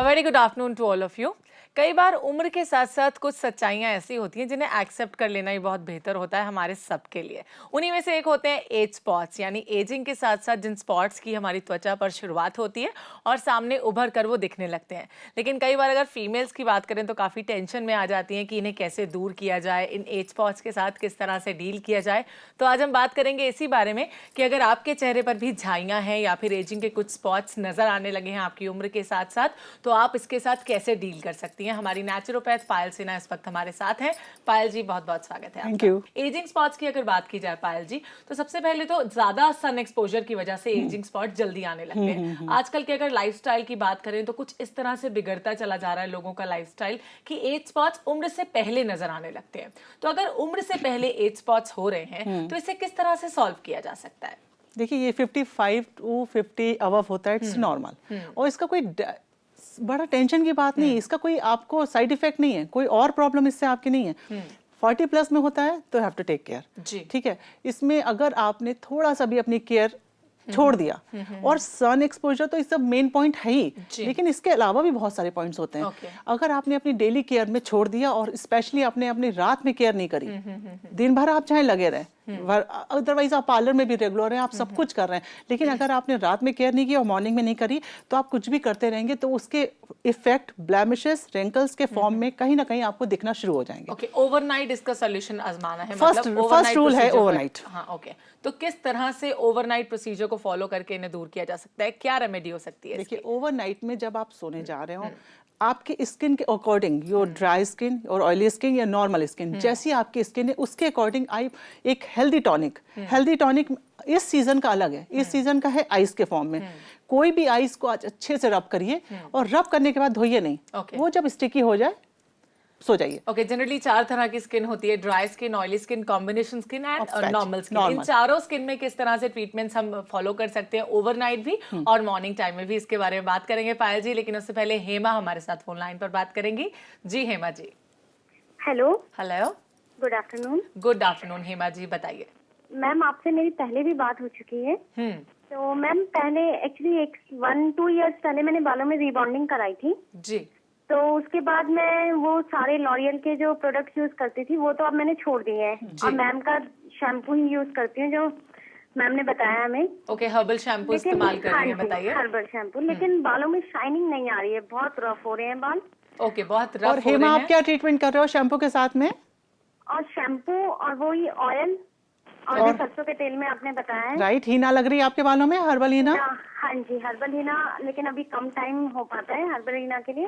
A very good afternoon to all of you. कई बार उम्र के साथ साथ कुछ सच्चाइयाँ ऐसी होती हैं जिन्हें एक्सेप्ट कर लेना ही बहुत बेहतर होता है हमारे सबके लिए। उन्हीं में से एक होते हैं एज स्पॉट्स, यानी एजिंग के साथ साथ जिन स्पॉट्स की हमारी त्वचा पर शुरुआत होती है और सामने उभर कर वो दिखने लगते हैं। लेकिन कई बार अगर फीमेल्स की बात करें तो काफ़ी टेंशन में आ जाती हैं कि इन्हें कैसे दूर किया जाए, इन एज स्पॉट्स के साथ किस तरह से डील किया जाए। तो आज हम बात करेंगे इसी बारे में कि अगर आपके चेहरे पर भी झाइयाँ हैं या फिर एजिंग के कुछ स्पॉट्स नज़र आने लगे हैं आपकी उम्र के साथ साथ, तो आप इसके साथ कैसे डील कर सकती हैं। हमारी नेचुरोपैथ पायल सिन्हा इस वक्त हमारे साथ हैं। पायल जी, बहुत बहुत स्वागत है। Thank you. एजिंग स्पॉट्स की अगर बात की जाए पायल जी, तो सबसे पहले तो ज्यादा सन एक्सपोजर की वजह से एजिंग स्पॉट जल्दी आने लगते हैं। आजकल के अगर लाइफस्टाइल की बात करें तो कुछ इस तरह से बिगड़ता चला जा रहा है लोगों का लाइफस्टाइल कि एज स्पॉट्स उम्र से पहले नजर आने लगते हैं। तो अगर उम्र से पहले एज स्पॉट्स हो रहे हैं तो इसे किस तरह से सॉल्व किया जा सकता है? देखिए, ये 55 to 50 अबव होता है, इट्स नॉर्मल, और इसका कोई बड़ा टेंशन की बात नहीं है। इसका कोई आपको साइड इफेक्ट नहीं है, कोई और प्रॉब्लम इससे आपकी नहीं है। 40 प्लस में होता है तो हैव टू टेक केयर, ठीक है। इसमें अगर आपने थोड़ा सा भी अपनी केयर छोड़ दिया, और सन एक्सपोजर तो इसका मेन पॉइंट है ही, लेकिन इसके अलावा भी बहुत सारे पॉइंट्स होते हैं। अगर आपने अपनी डेली केयर में छोड़ दिया और स्पेशली आपने अपनी रात में केयर नहीं करी, दिन भर आप चाहे लगे रहे, अदरवाइज आप पार्लर में भी रेगुलर हैं, आप सब कुछ कर रहे हैं, लेकिन अगर आपने रात में केयर नहीं की और मॉर्निंग में नहीं करी तो आप कुछ भी करते रहेंगे तो उसके इफेक्ट ब्लेमिशेस, रिंकल्स के फॉर्म में कहीं ना कहीं आपको दिखना शुरू हो जाएंगे। ओके, ओवरनाइट इसका सॉल्यूशन आजमाना है। फर्स्ट रूल है ओवरनाइट। हाँ, ओके। तो किस तरह से ओवरनाइट प्रोसीजर को फॉलो करके इन्हें दूर किया जा सकता है? क्या रेमेडी हो सकती है? देखिए, ओवरनाइट में जब आप सोने जा रहे हो, आपके स्किन के अकॉर्डिंग, योर ड्राई स्किन और ऑयली स्किन या नॉर्मल स्किन, जैसी आपकी स्किन है उसके अकॉर्डिंग आप एक हेल्दी टॉनिक इस सीजन का अलग है, इस सीजन का है आइस के फॉर्म में। कोई भी आइस को आज अच्छे से रब करिए, और रब करने के बाद धोइए नहीं, वो जब स्टिकी हो जाए सो जाइए। ओके, जनरली 4 तरह की स्किन होती है: dry skin, oily skin, combination skin and normal skin. इन चारों स्किन में किस तरह से ट्रीटमेंट्स हम फॉलो कर सकते हैं ओवरनाइट भी और मॉर्निंग टाइम में भी, इसके बारे में बात करेंगे पायल जी। लेकिन उससे पहले हेमा हमारे साथ फोन लाइन पर बात करेंगी। जी Hema ji. Hello. Hello, good afternoon. Good afternoon Hema ji, बताइए। मैम, आपसे मेरी पहले भी बात हो चुकी है। तो मैम, पहले एक्चुअली 1-2 इयर्स पहले मैंने बालों में रीबॉन्डिंग कराई थी जी। तो उसके बाद मैं वो सारे लॉरियल के जो प्रोडक्ट्स यूज करती थी वो तो अब मैंने छोड़ दिए हैं, और मैम का शैम्पू ही यूज करती हूँ जो मैम ने बताया हमें। ओके, हर्बल शैम्पू इस्तेमाल कर रही हैं, बताइए। हर्बल शैम्पू, लेकिन बालों में शाइनिंग नहीं आ रही है, बहुत रफ हो रहे हैं बाल। ओके, बहुत रफ और हेमा, आप क्या ट्रीटमेंट कर रहे हो शैम्पू के साथ में? और शैम्पू और वही ऑयल और जो सरसों के तेल में आपने बताया है। राइट, हीना लग रही है आपके बालों में, हर्बल हीना? हाँ जी, हर्बल हीना, लेकिन अभी कम टाइम हो पाता है हर्बल हीना के लिए।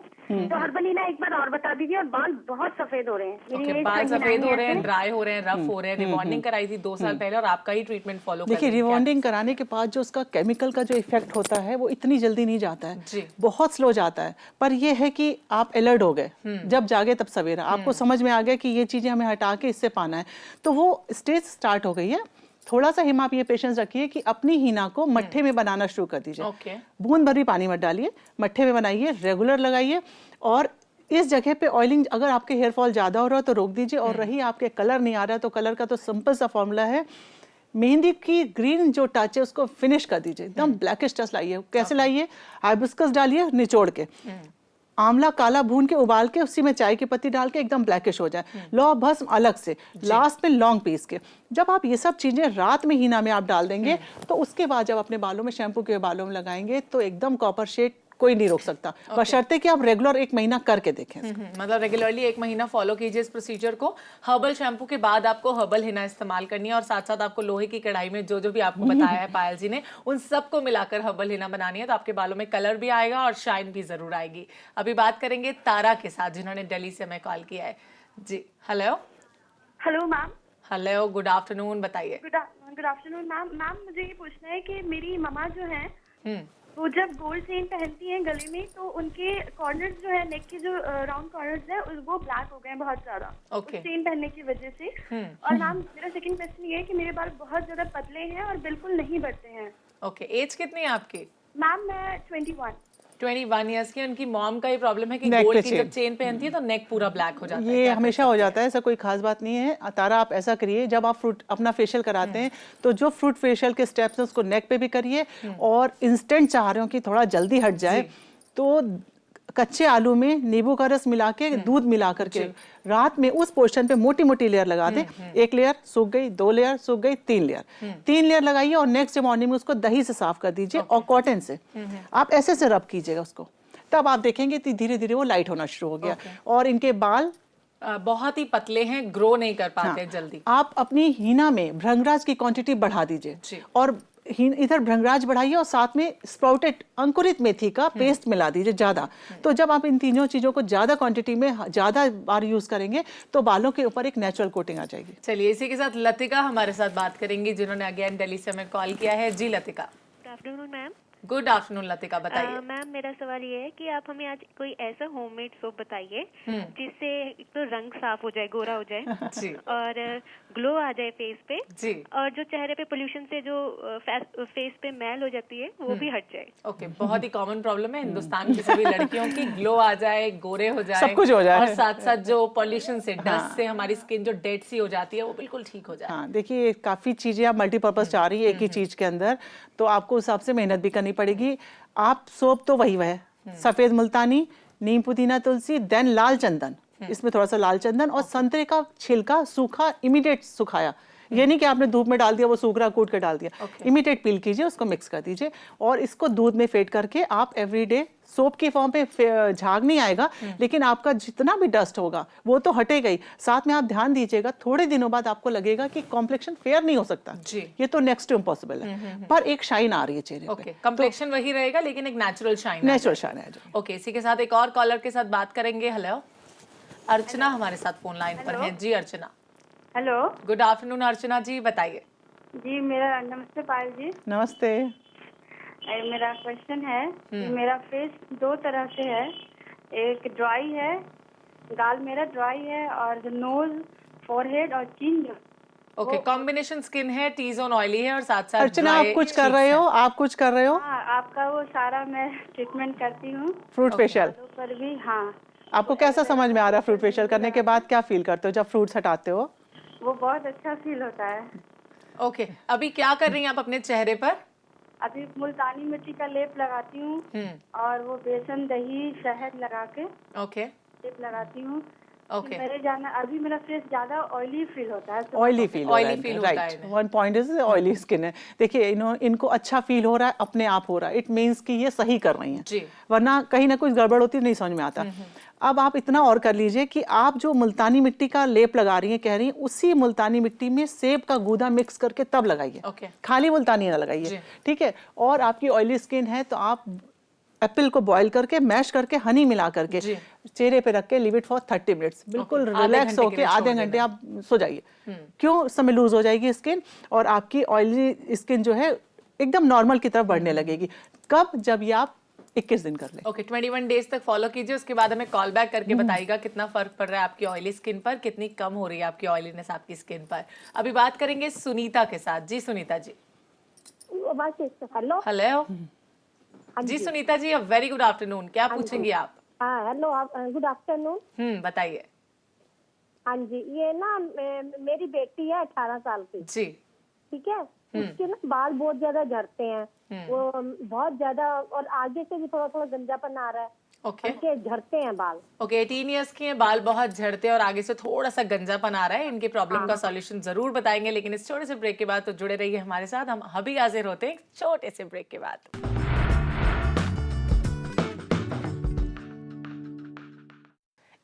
तो हर्बल हीना एक बार और बता दीजिए। और बाल बहुत सफेद हो रहे हैं, मेरी बाल सफेद हो रहे हैं, ड्राई हो रहे हैं, रफ हो रहे हैं। रिबॉन्डिंग कराई थी 2 साल पहले और आपका ही ट्रीटमेंट फॉलो कर रही हैं। देखिए, रिबॉन्डिंग कराने के बाद जो उसका केमिकल का जो इफेक्ट होता है वो इतनी जल्दी नहीं जाता है, बहुत स्लो जाता है। पर ये है कि आप अलर्ट हो गए, जब जागे तब सवेरा, आपको समझ में आ गया कि ये चीजें हमें हटा के इससे पाना है, तो वो स्टेज स्टार्ट हो गई है। थोड़ा सा हिमा, आप ये पेशेंस रखिए कि अपनी हीना को मट्ठे में बनाना शुरू कर दीजिए। बूंद भर भी पानी मत डालिए, मट्ठे में बनाइए, रेगुलर लगाइए। और इस जगह पे ऑयलिंग, अगर आपके हेयर फॉल ज्यादा हो रहा है तो रोक दीजिए। और रही आपके कलर नहीं आ रहा है तो कलर का तो सिंपल सा फॉर्मूला है, मेहंदी की ग्रीन जो टच है उसको फिनिश कर दीजिए, एकदम ब्लैकिश टच लाइए। कैसे लाइए? हाइबिस्कस डालिए निचोड़ के, आंवला काला भून के उबाल के उसी में चाय की पत्ती डाल के एकदम ब्लैकिश हो जाए, लौ भस्म अलग से, लास्ट में लौंग पीस के। जब आप ये सब चीजें रात में हीना में आप डाल देंगे तो उसके बाद जब अपने बालों में शैम्पू के बालों में लगाएंगे तो एकदम कॉपर शेड कोई नहीं रोक सकता, बशर्ते कि आप रेगुलर 1 महीना करके देखें। मतलब रेगुलरली 1 महीना फॉलो कीजिए इस प्रोसीजर को। हर्बल शैम्पू के बाद आपको हर्बल हिना इस्तेमाल करनी है, और साथ साथ आपको लोहे की कढ़ाई में जो जो भी आपको बताया है पायल जी ने, उन सबको मिलाकर हर्बल हिना बनानी है, तो आपके बालों में कलर भी आएगा और शाइन भी जरूर आएगी। अभी बात करेंगे तारा के साथ, जिन्होंने दिल्ली से हमें कॉल किया है। जी, hello. Hello ma'am. Hello, good afternoon, बताइए। Good afternoon ma'am. मैम, मुझे ये पूछना है कि मेरी मम्मा जो है वो जब गोल्ड चेन पहनती हैं गले में तो उनके कॉर्नर्स जो है, नेक के जो राउंड कॉर्नर्स है वो ब्लैक हो गए हैं बहुत ज्यादा, चेन पहनने की वजह से। और मैम, मेरा सेकंड क्वेश्चन ये है कि मेरे बाल बहुत ज्यादा पतले हैं और बिल्कुल नहीं बढ़ते हैं। ओके, एज कितनी है आपकी? मैम, मैं 21 ईयर्स की। उनकी मॉम का ही प्रॉब्लम है कि गोल्ड की जब चेन पहनती है तो नेक पूरा ब्लैक हो जाता है। ये हमेशा हो जाता है, ऐसा कोई खास बात नहीं है। तारा, आप ऐसा करिए, जब आप अपना फेशियल कराते हैं तो जो फ्रूट फेशियल के स्टेप्स हैं उसको नेक पे भी करिए, और इंस्टेंट चाह रहे हो कि थोड़ा जल्दी हट जाए तो कच्चे आलू में नींबू का रस मिला के दूध मिला करके रात में उस पोर्शन पे मोटी मोटी लेयर लगा दें। एक लेयर सूख गई, 2 लेयर सूख गई, 3 लेयर, 3 लेयर लगाइए और नेक्स्ट डे मॉर्निंग में उसको दही से साफ कर दीजिए और कॉटन से आप ऐसे से रब कीजिएगा उसको। तब आप देखेंगे कि धीरे धीरे वो लाइट होना शुरू हो गया। और इनके बाल बहुत ही पतले हैं, ग्रो नहीं कर पाते हाँ, जल्दी। आप अपनी हीना में भृंगराज की क्वांटिटी बढ़ा दीजिए और इधर भृंगराज बढ़ाइए और साथ में स्प्राउटेड अंकुरित मेथी का पेस्ट मिला दीजिए ज्यादा। तो जब आप इन तीनों चीजों को ज्यादा क्वांटिटी में ज्यादा बार यूज करेंगे तो बालों के ऊपर एक नेचुरल कोटिंग आ जाएगी। चलिए इसी के साथ लतिका हमारे साथ बात करेंगी, जिन्होंने अगेन दिल्ली से हमें कॉल किया है। जी Latika. Good afternoon ma'am. Good afternoon Latika, बताइए। मैम मेरा सवाल ये है कि आप हमें आज कोई ऐसा होममेड सोप बताइए जिससे एक तो रंग साफ हो जाए, गोरा हो जाए जी। और ग्लो आ जाए फेस पे जी। और जो चेहरे पे पोल्यूशन से जो फेस पे मैल हो जाती है वो भी हट जाए। ओके, बहुत ही कॉमन प्रॉब्लम है हिंदुस्तान की सभी लड़कियों की, ग्लो आ जाए, गोरे हो जाए, सब कुछ हो जाए और साथ साथ जो पॉल्यूशन से, डस्ट से हमारी स्किन जो डेड सी हो जाती है वो बिल्कुल ठीक हो जाए। हाँ, देखिए काफी चीजें आप मल्टीपर्पज चाह रही है एक ही चीज के अंदर, तो आपको उस हिसाब से मेहनत भी करनी पड़ेगी। आप सोप तो वही है, सफेद मुल्तानी, नीम पुदीना तुलसी, देन लाल चंदन, इसमें थोड़ा सा लाल चंदन और संतरे का छिलका सूखा, इमीडिएट सुखाया, ये नहीं कि आपने धूप में डाल दिया वो सूख रहा कूट के डाल दिया। इमीडिएट पील कीजिए, उसको मिक्स कर दीजिए और इसको दूध में फेंट करके आप एवरीडे सोप की फॉर्म पे झाग नहीं आएगा, लेकिन आपका जितना भी डस्ट होगा वो तो हटेगा ही। साथ में आप ध्यान दीजिएगा, थोड़े दिनों बाद आपको लगेगा कि कॉम्प्लेक्शन फेयर नहीं हो सकता जी। ये तो नेक्स्ट टू इम्पॉसिबल है, पर एक शाइन आ रही है चेहरे पे। कॉम्प्लेक्शन वही रहेगा लेकिन एक नेचुरल शाइन, नेचुरल शाइन आ जाएगी। ओके, इसी के साथ एक और कॉलर के साथ बात करेंगे। हेलो, अर्चना हमारे साथ फोन लाइन पर है। जी अर्चना। हेलो। गुड आफ्टरनून अर्चना जी, बताइए। जी मेरा नमस्ते पायल जी। नमस्ते। मेरा क्वेश्चन है कि मेरा फेस 2 तरह से है, एक ड्राई है, गाल मेरा ड्राई है और नोज, फोरहेड और चिन। ओके, कॉम्बिनेशन स्किन है, टी जोन ऑयली है और साथ साथ अर्चना आप कुछ कर रहे हो, आप कुछ कर रहे हो? हाँ, आपका वो सारा मैं ट्रीटमेंट करती हूँ, फ्रूट फेशियल पर भी। हाँ, आपको कैसा समझ में आ रहा है? फ्रूट फेशियल करने के बाद क्या फील करते हो जब फ्रूट्स हटाते हो? वो बहुत अच्छा फील होता है। ओके, अभी क्या कर रही हैं आप अपने चेहरे पर? अभी मुल्तानी मिट्टी का लेप लगाती हूँ और वो बेसन, दही, शहद लगा के ओके लेप लगाती हूँ। ओके, मेरे जाना अभी मेरा फेस ज्यादा ऑयली फील होता है, तो ऑयली फील Oily feel होता है right. One point is oily skin है। देखिए इनको अच्छा फील हो रहा है, अपने आप हो रहा है, इट मींस कि ये सही कर रही हैं जी। वरना कहीं ना कुछ गड़बड़ होती है, नहीं समझ में आता। अब आप इतना और कर लीजिए कि आप जो मुल्तानी मिट्टी का लेप लगा रही हैं, कह रही हैं, उसी मुल्तानी मिट्टी में सेब का गूदा मिक्स करके तब लगाइए। ओके, खाली मुल्तानी ना लगाइए, ठीक है। और आपकी ऑयली स्किन है तो आप एप्पल को बॉईल करके, मैश करके, हनी मिला करके चेहरे पे रख के लिव इट फॉर 30 मिनट्स, बिल्कुल रिलैक्स होके आधे घंटे आप सो जाइए। क्यों? उस समय लूज हो जाएगी स्किन और आपकी ऑयली स्किन जो है एकदम नॉर्मल की तरफ बढ़ने लगेगी। कब? जब ये आप 21 दिन कर लें। ओके, 21 डेज तक फॉलो कीजिए, उसके बाद हमें कॉल बैक करके बताइएगा कितना फर्क पड़ रहा है आपकी ऑयली स्किन पर, कितनी कम हो रही है आपकी ऑयलीनेस आपकी स्किन पर। अभी बात करेंगे सुनीता के साथ। जी सुनीता जी। हेलो। हेलो जी Sunita ji, very good afternoon, क्या पूछेंगी आप? Hello, good afternoon. बताइए। हाँ जी, ये ना मेरी बेटी है 18 साल की। जी। ठीक है, उसके ना बाल बहुत ज्यादा झड़ते हैं, वो बहुत ज्यादा, और आगे से भी थोड़ा थोड़ा गंजापन आ रहा है। ओके, झड़ते हैं बाल। ओके, 18 इयर्स की हैं, बाल बहुत झड़ते हैं और आगे से थोड़ा सा गंजापन आ रहा है। इनकी प्रॉब्लम का सॉल्यूशन जरूर बताएंगे, लेकिन इस छोटे से ब्रेक के बाद तो जुड़े रहिए हमारे साथ। हम अभी हाजिर होते हैं छोटे से ब्रेक के बाद।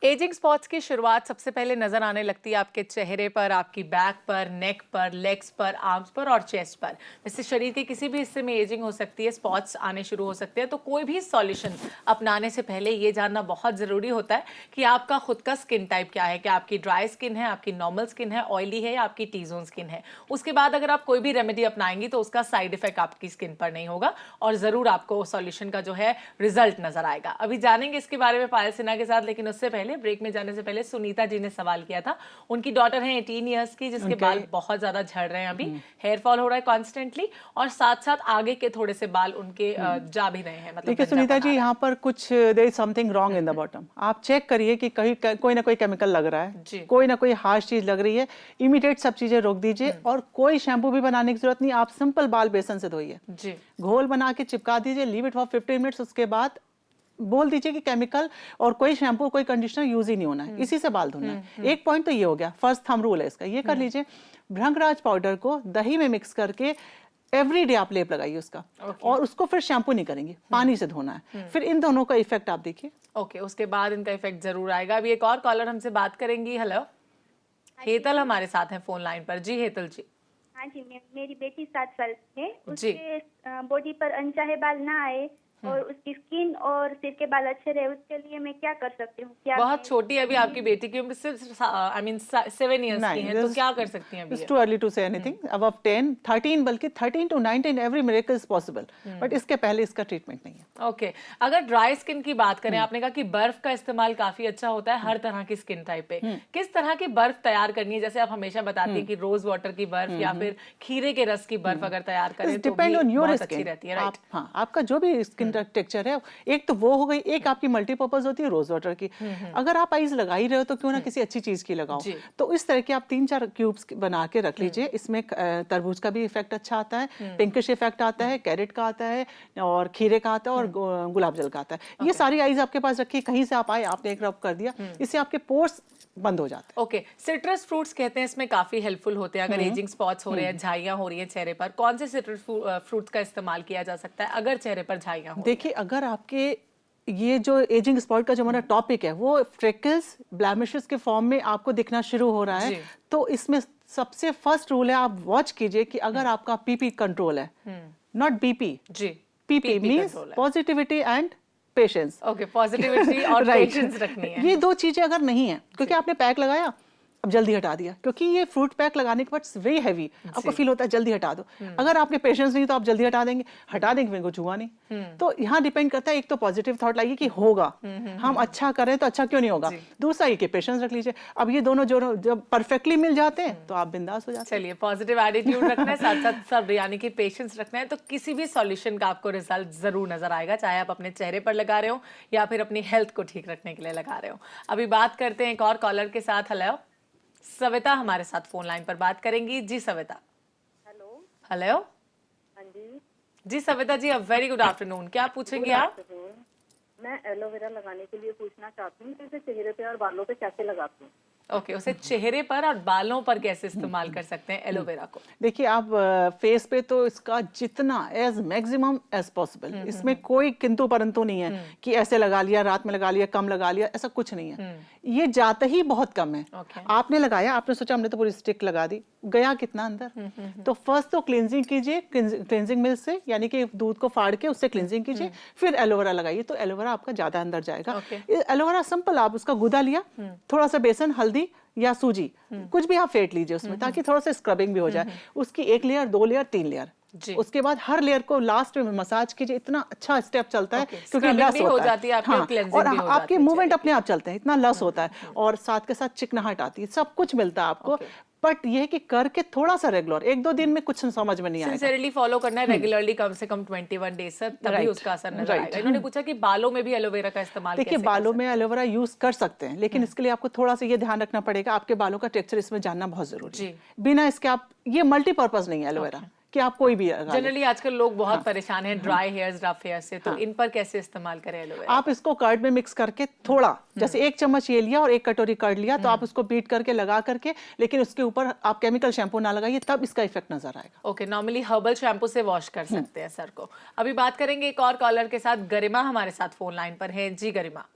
एजिंग स्पॉट्स की शुरुआत सबसे पहले नजर आने लगती है आपके चेहरे पर, आपकी बैक पर, नेक पर, लेग्स पर, आर्म्स पर और चेस्ट पर। वैसे शरीर के किसी भी हिस्से में एजिंग हो सकती है, स्पॉट्स आने शुरू हो सकते हैं। तो कोई भी सॉल्यूशन अपनाने से पहले ये जानना बहुत ज़रूरी होता है कि आपका खुद का स्किन टाइप क्या है, कि आपकी ड्राई स्किन है, आपकी नॉर्मल स्किन है, ऑयली है या आपकी टी जोन स्किन है। उसके बाद अगर आप कोई भी रेमेडी अपनाएंगी तो उसका साइड इफेक्ट आपकी स्किन पर नहीं होगा और ज़रूर आपको सॉल्यूशन का जो है रिजल्ट नजर आएगा। अभी जानेंगे इसके बारे में पायल सिन्हा के साथ, लेकिन उससे पहले ब्रेक में जाने से पहले सुनीता जी ने सवाल किया था। उनकी डॉटर है 18 इयर्स की, जिसके बाल बहुत ज्यादा झड़ रहे हैं, अभी हेयर फॉल हो रहा है कॉन्स्टेंटली और साथ साथ आगे के थोड़े से बाल उनके जा भी रहे हैं। मतलब ठीक है सुनीता जी, यहाँ पर कुछ there is something wrong in the bottom. आप चेक करिए कि कहीं कोई ना कोई केमिकल लग रहा है, कोई ना कोई हार्श चीज लग रही है। इमीडिएट सब चीजें रोक दीजिए और कोई शैम्पू भी बनाने की जरूरत नहीं। आप सिंपल बाल बेसन से धोइए, घोल बना के चिपका दीजिए, लीव इट फॉर 15 मिनट्स। उसके बाद बोल दीजिए कि केमिकल और कोई शैम्पू कोई कंडीशनर यूज ही नहीं होना है, इसी से बाल धोना है। एक पॉइंट तो ये हो गया, फर्स्ट थंब रूल है इसका, ये कर लीजिए। भृंगराज पाउडर को दही में मिक्स करके एवरी डे आप लेप लगाइए उसका, और उसको फिर शैम्पू नहीं करेंगे, पानी से धोना है। फिर इन दोनों का इफेक्ट आप देखिए। ओके, उसके बाद इनका इफेक्ट जरूर आएगा। अभी एक और कॉलर हमसे बात करेंगी। हेलो, हेतल हमारे साथ हैं फोन लाइन पर। जी हेतल जी। हाँ जी, मेरी बेटी 7 साल की है। उसके बॉडी पर अनचाहे बाल ना आए और उसकी स्किन और सिर के बाल अच्छे रहे, उसके लिए मैं क्या कर सकती हूँ? क्या बहुत छोटी है अभी आपकी बेटी की उम्र, सिर्फ आई मीन 7 इयर्स की है, तो क्या कर सकती हैं अभी? It's too early to say anything. Above 10, 13 बल्कि 13 to 19 every miracle is possible. But इसके पहले इसका ट्रीटमेंट नहीं है। ओके, अगर ड्राई स्किन की बात करें, आपने कहा कि बर्फ का इस्तेमाल काफी अच्छा होता है हर तरह की स्किन टाइप पे। किस तरह की बर्फ तैयार करनी है? जैसे आप हमेशा बताती हैं कि रोज वाटर की बर्फ या फिर खीरे के रस की बर्फ अगर तैयार करें तो डिपेंड ऑन योर बहुत अच्छी स्किन रहती है, राइट? हाँ, आपका जो भी स्किन टेक्सचर है, एक तो वो हो गई, एक आपकी मल्टीपर्पज होती है रोज वाटर की। अगर आप आइज लगा ही रहे हो तो क्यों ना किसी अच्छी चीज की लगाओ। तो इस तरह के आप 3-4 क्यूब्स बना के रख लीजिए। इसमें तरबूज का भी इफेक्ट अच्छा आता है, पिंकिश इफेक्ट आता है, कैरेट का आता है, और खीरे का आता है, और गुलाब जल का आता है। ये सारी आइज आपके पास रखी, कहीं से आप आए, आपने एक रब कर दिया, इससे आपके पोर्स बंद हो जाते हैं। ओके, सिट्रस फ्रूट्स कहते हैं इसमें काफी हेल्पफुल होते हैं अगर एजिंग स्पॉट्स हो रहे हैं, झाइयां हो रही हैं चेहरे पर। कौन से सिट्रस फ्रूट्स का इस्तेमाल किया जा सकता है अगर चेहरे पर झाइयां हो? देखिए, अगर आपके ये जो एजिंग स्पॉट का जो हमारा टॉपिक है वो फ्रेकल्स, ब्लैमिशेस के फॉर्म में आपको दिखना शुरू हो रहा है, तो इसमें सबसे फर्स्ट रूल है, आप वॉच कीजिए कि अगर आपका पीपी कंट्रोल है, नॉट बीपी, जी, PP means positivity and patience. Okay, positivity और पेशेंस रखनी है। ये दो चीजें अगर नहीं है, क्योंकि आपने पैक लगाया अब जल्दी हटा दिया, क्योंकि ये फ्रूट पैक लगाने के बाद वेरी हैवी, आपको फील होता है जल्दी हटा दो। अगर आपके पेशेंस नहीं तो आप जल्दी हटा देंगे फिर कुछ हुआ नहीं। तो यहाँ डिपेंड करता है, एक तो पॉजिटिव थॉट लाइए कि होगा, हम अच्छा करें तो अच्छा क्यों नहीं होगा। दूसरा ये कि पेशेंस रख लीजिए। अब ये दोनों जो जब परफेक्टली मिल जाते हैं तो आप बिंदास हो जाते हैं। चलिए, पॉजिटिव एटीट्यूड रखना है, साथ साथ सब यानी कि पेशेंस रखना है, तो किसी भी सॉल्यूशन का आपको रिजल्ट जरूर नजर आएगा, चाहे आप अपने चेहरे पर लगा रहे हो या फिर अपनी हेल्थ को ठीक रखने के लिए लगा रहे हो। अभी बात करते हैं एक और कॉलर के साथ। हेलो, सविता हमारे साथ फोन लाइन पर बात करेंगी। जी सविता। हेलो। हेलो। हाँ जी। जी सविता जी, अब वेरी गुड आफ्टरनून। क्या पूछेंगी आप? मैं एलोवेरा लगाने के लिए पूछना चाहती हूँ कि इसे चेहरे पे और बालों पे कैसे लगाती हूँ? ओके, उसे चेहरे पर और बालों पर कैसे इस्तेमाल कर सकते हैं एलोवेरा को? देखिए, आप फेस पे तो इसका जितना एज मैक्सिमम एज पॉसिबल, इसमें कोई किंतु परंतु नहीं है कि ऐसे लगा लिया, रात में लगा लिया, कम लगा लिया, ऐसा कुछ नहीं है। ये जाता ही बहुत कम है। आपने लगाया, आपने सोचा हमने तो पूरी स्टिक लगा दी, गया कितना अंदर। तो फर्स्ट तो क्लींजिंग कीजिए, क्लींजिंग मिल्क से, यानी कि दूध को फाड़ के उससे क्लींजिंग कीजिए, फिर एलोवेरा लगाइए, तो एलोवेरा आपका ज्यादा अंदर जाएगा। एलोवेरा सिंपल, आप उसका गुदा लिया, थोड़ा सा बेसन, हल्दी या सूजी, कुछ भी आप फेंट लीजिए उसमें, ताकि थोड़ा सा स्क्रबिंग भी हो जाए। उसकी 1 लेयर, 2 लेयर, 3 लेयर, उसके बाद हर लेयर को लास्ट में मसाज कीजिए। इतना अच्छा स्टेप चलता है, क्योंकि लस होता है। हाँ, और आपके मूवमेंट अपने आप चलते हैं, इतना लस होता है, और साथ के साथ चिकनाहट आती है, सब कुछ मिलता है आपको। बट ये है कि करके थोड़ा सा रेगुलर, 1-2 दिन में कुछ समझ में नहीं आएगा। सिंसियरली फॉलो करना है रेगुलरली, कम से कम 21 डेज से, तभी उसका असर नजर आएगा। इन्होंने पूछा कि बालों में भी एलोवेरा का इस्तेमाल कैसे? देखिए, बालों में एलोवेरा यूज कर सकते हैं, लेकिन इसके लिए आपको थोड़ा सा ये ध्यान रखना पड़ेगा, आपके बालों का टेक्सचर इसमें जानना बहुत जरूरी है। बिना इसके आप, ये मल्टीपर्पज नहीं है एलोवेरा कि आप कोई भी। जनरली आजकल लोग बहुत परेशान हैं ड्राई हेयर्स, रफ हेयर से, तो इन पर कैसे इस्तेमाल करें एलोवेरा? आप इसको कर्ड में मिक्स करके थोड़ा, जैसे 1 चम्मच ये लिया और 1 कटोरी कर्ड लिया, तो आप उसको बीट करके लगा करके, लेकिन उसके ऊपर आप केमिकल शैम्पू ना लगाइए, तब इसका इफेक्ट नजर आएगा। ओके, नॉर्मली हर्बल शैम्पू से वॉश कर सकते हैं सर को। अभी बात करेंगे एक और कॉलर के साथ। गरिमा हमारे साथ फोन लाइन पर है। जी Garima.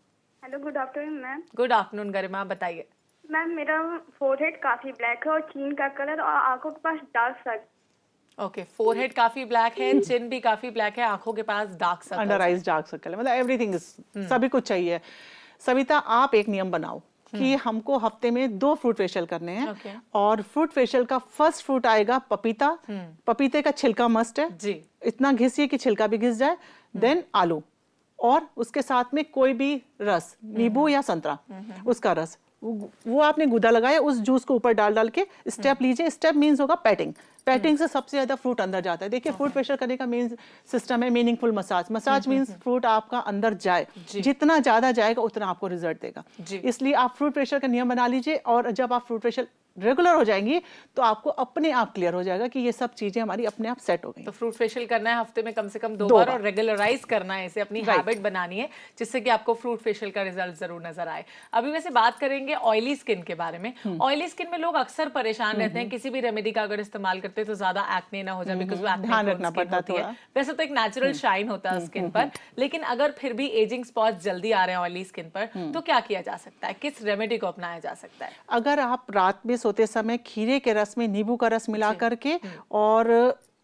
Hello, good afternoon ma'am. Good afternoon Garima, बताइए। मैम, मेरा फोरहेड काफी ब्लैक है और चीन का कलर और आंखों के पास डार्क सर्कल। ओके, फोरहेड काफी ब्लैक है, चिन भी काफी ब्लैक है, आंखों के पास dark circle, under eyes dark circle है, मतलब एवरीथिंग इज, सभी कुछ चाहिए। सविता, आप एक नियम बनाओ कि हमको हफ्ते में 2 फ्रूट फेशियल करने हैं, और फ्रूट फेशियल का फर्स्ट फ्रूट आएगा पपीता। पपीते का छिलका मस्ट है जी, इतना घिसिए कि छिलका भी घिस जाए। देन आलू, और उसके साथ में कोई भी रस, नींबू या संतरा, उसका रस, वो आपने गुदा लगाया, उस जूस को ऊपर डाल डाल के स्टेप लीजिए। स्टेप मीन्स होगा पैटिंग। पैटिंग से सबसे ज्यादा फ्रूट अंदर जाता है। देखिए, फ्रूट फेशियल करने का मेन सिस्टम है meaningful massage. Massage means fruit आपका अंदर जाए, जितना ज्यादा जाएगा उतना आपको रिजल्ट देगा। इसलिए आप फ्रूट फेशियल का नियम बना लीजिए, और जब आप फ्रूट फेशियल रेगुलर हो जाएंगी तो आपको अपने आप क्लियर हो जाएगा कि ये सब चीजें हमारी अपने आप सेट हो गई। तो फ्रूट फेशियल करना है हफ्ते में कम से कम 2 बार और रेगुलराइज करना है इसे, अपनी हैबिट बनानी है जिससे कि आपको फ्रूट फेशियल का रिजल्ट जरूर नजर आए। अभी वैसे बात करेंगे ऑयली स्किन के बारे में। ऑयली स्किन में लोग अक्सर परेशान रहते हैं, किसी भी रेमेडी का अगर इस्तेमाल करते हैं तो ज्यादा एक्ने ना हो जाए, बिकॉज वो ध्यान रखना पड़ता है। वैसे तो एक नेचुरल शाइन होता है स्किन पर, लेकिन अगर फिर भी एजिंग स्पॉट्स जल्दी आ रहे हैं ऑयली स्किन पर तो क्या किया जा सकता है, किस रेमेडी को अपनाया जा सकता है? अगर आप रात में सोते समय खीरे के रस में नींबू का रस मिला करके और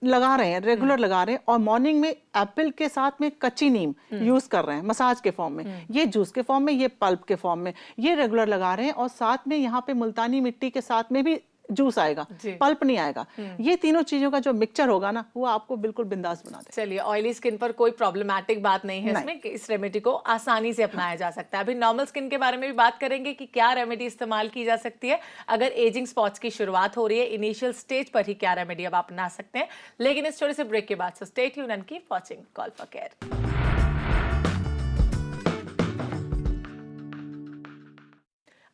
लगा रहे हैं, रेगुलर लगा रहे हैं, और मॉर्निंग में एप्पल के साथ में कच्ची नीम यूज कर रहे हैं मसाज के फॉर्म में, ये जूस के फॉर्म में, ये पल्प के फॉर्म में, ये रेगुलर लगा रहे हैं, और साथ में यहाँ पे मुल्तानी मिट्टी के साथ में भी जूस आएगा, पल्प नहीं आएगा। ये तीनों चीजों का जो मिक्सचर होगा ना वो आपको बिल्कुल बिंदास बना देगा। चलिए, ऑयली स्किन पर कोई प्रॉब्लमैटिक बात नहीं है इसमें, इस रेमेडी को आसानी से अपनाया जा सकता है। अभी नॉर्मल स्किन के बारे में भी बात करेंगे कि क्या रेमेडी इस्तेमाल की जा सकती है अगर एजिंग स्पॉट्स की शुरुआत हो रही है, इनिशियल स्टेज पर ही क्या रेमेडी अब आप अपना सकते हैं। लेकिन इस छोटे से ब्रेक के बाद stay tuned and keep watching call for care.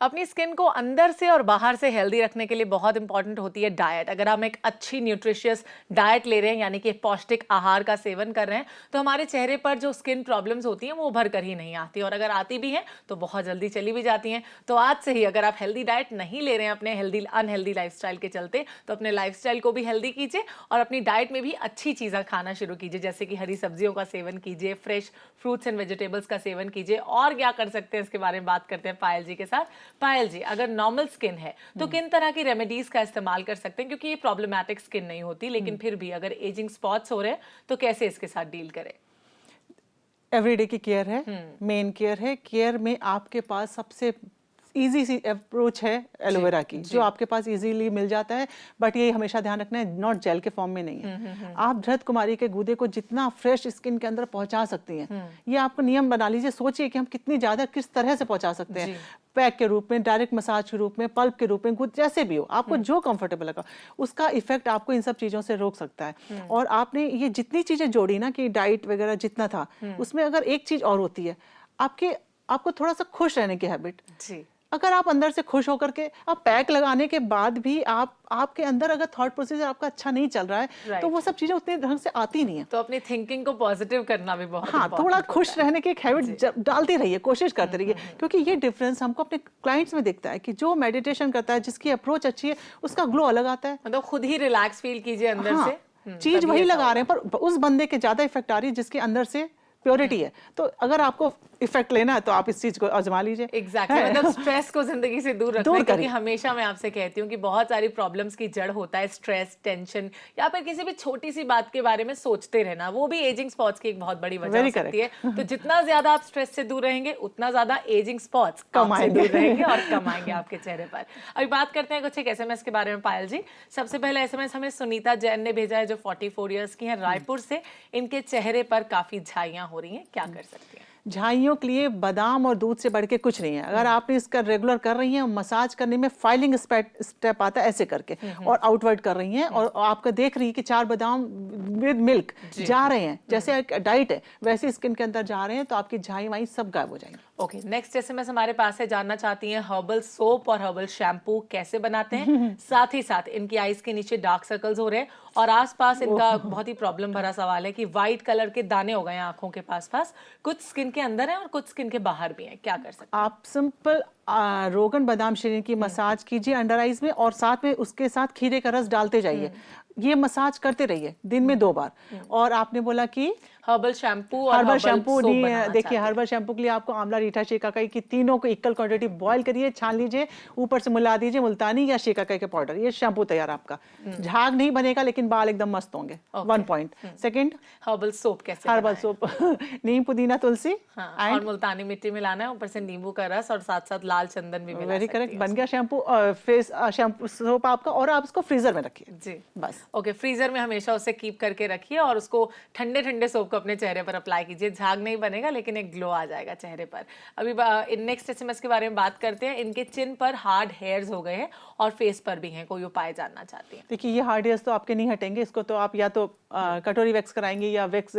अपनी स्किन को अंदर से और बाहर से हेल्दी रखने के लिए बहुत इंपॉर्टेंट होती है डाइट। अगर हम एक अच्छी न्यूट्रिशियस डाइट ले रहे हैं, यानी कि पौष्टिक आहार का सेवन कर रहे हैं, तो हमारे चेहरे पर जो स्किन प्रॉब्लम्स होती हैं वो उभर कर ही नहीं आती, और अगर आती भी हैं तो बहुत जल्दी चली भी जाती हैं। तो आज से ही अगर आप हेल्दी डाइट नहीं ले रहे हैं अपने अनहेल्दी लाइफस्टाइल के चलते, तो अपने लाइफस्टाइल को भी हेल्दी कीजिए और अपनी डाइट में भी अच्छी चीज़ें खाना शुरू कीजिए, जैसे कि हरी सब्जियों का सेवन कीजिए, फ्रेश फ्रूट्स एंड वेजिटेबल्स का सेवन कीजिए। और क्या कर सकते हैं इसके बारे में बात करते हैं पायल जी के साथ। पायल जी, अगर नॉर्मल स्किन है तो किन तरह की रेमेडीज का इस्तेमाल कर सकते हैं, क्योंकि ये प्रॉब्लमैटिक स्किन नहीं होती, लेकिन फिर भी अगर एजिंग स्पॉट्स हो रहे हैं तो कैसे इसके साथ डील करें? एवरीडे की केयर है, मेन केयर है। केयर में आपके पास सबसे इजी सी अप्रोच है एलोवेरा की, जो आपके पास इजीली मिल जाता है, बट ये हमेशा ध्यान रखना है नॉट जेल के फॉर्म में नहीं है। आप धृत कुमारी के गूदे को जितना फ्रेश स्किन के अंदर पहुंचा सकती हैं, ये आपको नियम बना लीजिए। सोचिए कि हम कितनी ज्यादा किस तरह से पहुंचा सकते हैं, पैक के रूप में, डायरेक्ट मसाज के रूप में, पल्प के रूप में, जैसे भी हो आपको जो कंफर्टेबल लगा, उसका इफेक्ट आपको इन सब चीजों से रोक सकता है। और आपने ये जितनी चीजें जोड़ी ना कि डाइट वगैरह जितना था, उसमें अगर एक चीज और होती है, आपको थोड़ा सा खुश रहने की हैबिट। अगर आप अंदर से खुश होकर के, आप पैक लगाने के बाद भी आपके अंदर अगर थॉट प्रोसेस आपका अच्छा नहीं चल रहा है, तो वो सब चीजें उतने ढंग से आती नहीं है। तो अपनी थिंकिंग को पॉजिटिव करना भी बहुत थोड़ा खुश रहने की एक हैबिट डालते रहिए, कोशिश करते रहिए, क्योंकि ये डिफरेंस हमको अपने क्लाइंट्स में दिखता है कि जो मेडिटेशन करता है, जिसकी अप्रोच अच्छी है, उसका ग्लो अलग आता है। मतलब खुद ही रिलैक्स फील कीजिए अंदर से, चीज वही लगा रहे हैं, पर उस बंदे के ज्यादा इफेक्ट आ रही है जिसके अंदर से प्योरिटी है। तो अगर आपको इफेक्ट लेना है तो आप इस चीज को आजमा लीजिए। एग्जैक्टली, मतलब स्ट्रेस को जिंदगी से दूर रखना, क्योंकि हमेशा मैं आपसे कहती हूँ कि बहुत सारी प्रॉब्लम्स की जड़ होता है स्ट्रेस, टेंशन, या फिर किसी भी छोटी सी बात के बारे में सोचते रहना। वो भी एजिंग स्पॉट्स की एक बहुत बड़ी वजह हो सकती है। तो जितना ज्यादा आप स्ट्रेस से दूर रहेंगे, उतना ज्यादा एजिंग स्पॉट्स आपसे दूर रहेंगे और कम आएंगे आपके चेहरे पर। अभी बात करते हैं कुछ एक एसएमएस के बारे में पायल जी। सबसे पहले एसएमएस हमें सुनीता जैन ने भेजा है, जो 44 ईयर्स की हैं, रायपुर से। इनके चेहरे पर काफी झाइयां हो रही हैं, क्या कर सकती हैं? झाइयों के लिए बादाम और दूध से बढ़ के कुछ नहीं है। अगर आपने इसका रेगुलर कर रही हैं, मसाज करने में फाइलिंग स्टेप आता है ऐसे करके, और आउटवर्ड कर रही हैं, और आपका देख रही है कि 4 बादाम विद मिल्क जा रहे हैं, जैसे एक डाइट है वैसे स्किन के अंदर जा रहे हैं, तो आपकी झाई वाई सब गायब हो जाएंगे। ओके, नेक्स्ट एसएमएस हमारे पास है, जानना चाहती हैं हर्बल सोप और हर्बल शैम्पू कैसे बनाते हैं। साथ ही साथ इनकी आईज के नीचे डार्क सर्कल्स हो रहे हैं, और आसपास इनका बहुत ही प्रॉब्लम भरा सवाल है कि व्हाइट कलर के दाने हो गए हैं आंखों के पास। कुछ स्किन के अंदर है और कुछ स्किन के बाहर भी है, क्या कर सकते हैं? आप सिंपल रोगन बादाम शरीर की मसाज कीजिए अंडर आइज में, और साथ में उसके साथ खीरे का रस डालते जाइए। ये मसाज करते रहिए दिन में 2 बार। और आपने बोला कि हर्बल शैम्पू और हर्बल शैम्पू नहीं, देखिए हर्बल शैम्पू के लिए आपको आंवला, रीठा, शिकाकाई की तीनों को इक्वल क्वांटिटी बॉईल करिए, छान लीजिए, ऊपर से मिला दीजिए मुल्तानी या शिकाकाई के पाउडर। ये शैम्पू तैयार आपका। झाग नहीं बनेगा, लेकिन बाल एकदम मस्त होंगे। 1 पॉइंट। सेकंड, हर्बल सोप कैसे? हर्बल सोप नीम, पुदीना, तुलसी और मुल्तानी मिट्टी मिलाना है, ऊपर से नींबू का रस, और साथ साथ लाल चंदन भी मिला। वेरी करेक्ट, बन गया शैम्पू, फेस शैम्पू सोप आपका। और आप इसको फ्रीजर में रखिए जी, बस। ओके, फ्रीजर में हमेशा उसे कीप करके रखिए और उसको ठंडे ठंडे सोप को अपने चेहरे पर अप्लाई कीजिए। झाग नहीं बनेगा लेकिन एक ग्लो आ जाएगा चेहरे पर। अभी नेक्स्ट एसएमएस के बारे में बात करते हैं। इनके चिन पर हार्ड हेयर्स हो गए हैं और फेस पर भी हैं, कोई उपाय जानना चाहती हैं? देखिए, ये हार्ड हेयर्स तो आपके नहीं हटेंगे, इसको तो आप या तो कटोरी वैक्स कराएंगे या वैक्स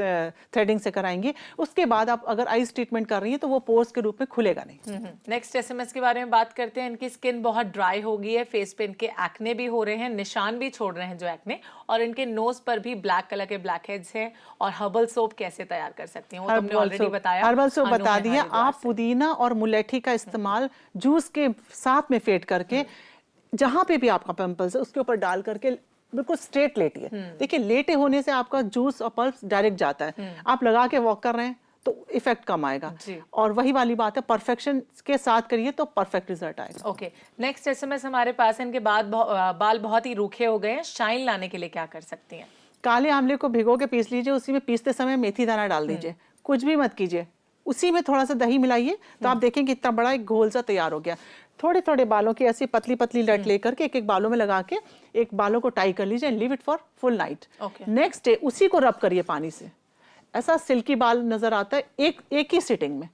थ्रेडिंग से कराएंगे। उसके बाद आप अगर आइस ट्रीटमेंट कर रही हैं तो वो पोर्स के रूप में खुलेगा नहीं। नेक्स्ट एसएमएस के बारे में बात करते हैं। इनकी स्किन बहुत ड्राई हो गई है, फेस पे इनके एक्ने भी हो रहे हैं, निशान भी छोड़ रहे हैं जो एक्ने, और इनके नोज पर भी ब्लैक कलर के ब्लैक हेड्स हैं। और हर्बल सोप कैसे तैयार कर सकती हैं? वो तो हमने ऑलरेडी बताया, हर्बल सोप अनु बता है दिया। हरिद्वार आप से। पुदीना और मुलेठी का इस्तेमाल जूस के साथ में फेंट करके जहां पे भी आपका पिंपल्स है उसके ऊपर डाल करके बिल्कुल स्ट्रेट लेटिए। देखिए, लेटे होने से आपका जूस और पल्प डायरेक्ट जाता है। आप लगा के वॉक कर रहे हैं तो इफेक्ट कम आएगा। और वही वाली बात है, परफेक्शन के साथ करिए तो परफेक्ट रिजल्ट आएगा। ओके, नेक्स्ट एसएमएस हमारे पास है। इनके बाल बहुत ही रूखे हो गए हैं, शाइन लाने के लिए क्या कर सकती हैं? काले आंवले को भिगो के पीस लीजिए, उसी में पीसते समय मेथी दाना डाल दीजिए, कुछ भी मत कीजिए, उसी में थोड़ा सा दही मिलाइए तो आप देखेंगे इतना बड़ा एक घोल सा तैयार हो गया। थोड़े थोड़े बालों की ऐसी पतली पतली लट लेकर के एक एक बालों में लगा के एक बालों को टाई कर लीजिए, leave it for full night. Next day उसी को रब करिए पानी से, ऐसा सिल्की बाल नजर आता है एक ही सिटिंग में।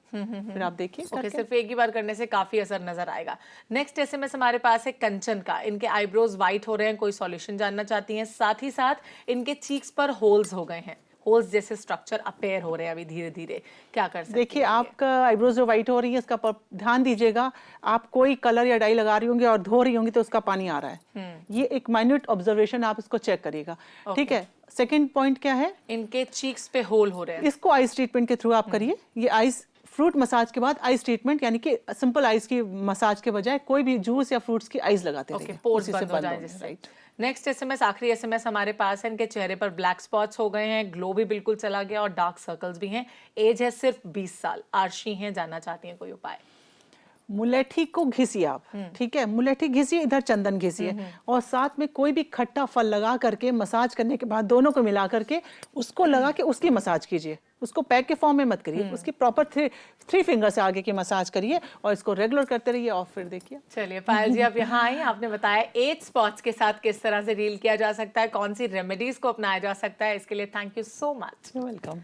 फिर आप देखिए ओके, सिर्फ एक ही बार करने से काफी असर नजर आएगा। नेक्स्ट एसएमएस हमारे पास है कंचन का। इनके आईब्रोज वाइट हो रहे हैं, कोई सॉल्यूशन जानना चाहती हैं। साथ ही साथ इनके चीक्स पर होल्स हो गए हैं, होल्स जैसे स्ट्रक्चर अपेयर हो रहे हैं अभी धीरे धीरे, क्या कर सकते हैं? देखिए, आपका आईब्रोज जो वाइट हो रही है इसका ध्यान दीजिएगा। आप कोई कलर या डाई लगा रही होंगी और धो रही होंगी तो उसका पानी आ रहा है, ये एक माइन्यूट ऑब्जर्वेशन, आप इसको चेक करिएगा। ठीक है, सेकंड पॉइंट क्या है? इनके चीक्स पे होल हो रहे हैं, इसको आइस ट्रीटमेंट के थ्रू आप करिए। ये आइस फ्रूट मसाज के बाद आइस ट्रीटमेंट, यानी कि सिंपल आइस की मसाज के बजाय कोई भी जूस या फ्रूट्स की आइस लगाते रहिए, पोर्स उसी से बंद हो जाए होंगे, जिससे। राइट। नेक्स्ट एसएमएस, आखिरी एसएमएस हमारे पास है। इनके चेहरे पर ब्लैक स्पॉट्स हो गए हैं, ग्लो भी बिल्कुल चला गया और डार्क सर्कल्स भी हैं। एज है सिर्फ 20 साल, आरशी हैं, जानना चाहती हैं कोई उपाय? मुलेठी को घिसिए आप, ठीक है, मुलेठी घिसिए, इधर चंदन घिसिए और साथ में कोई भी खट्टा फल लगा करके मसाज करने के बाद दोनों को मिला करके उसको लगा के उसकी मसाज कीजिए। उसको पैक के फॉर्म में मत करिए, उसकी प्रॉपर थ्री फिंगर से आगे की मसाज करिए और इसको रेगुलर करते रहिए और फिर देखिए। चलिए पायल जी, आप यहाँ आई, आपने बताया एज स्पॉट्स के साथ किस तरह से डील किया जा सकता है, कौन सी रेमेडीज को अपनाया जा सकता है। इसके लिए thank you so much. Welcome.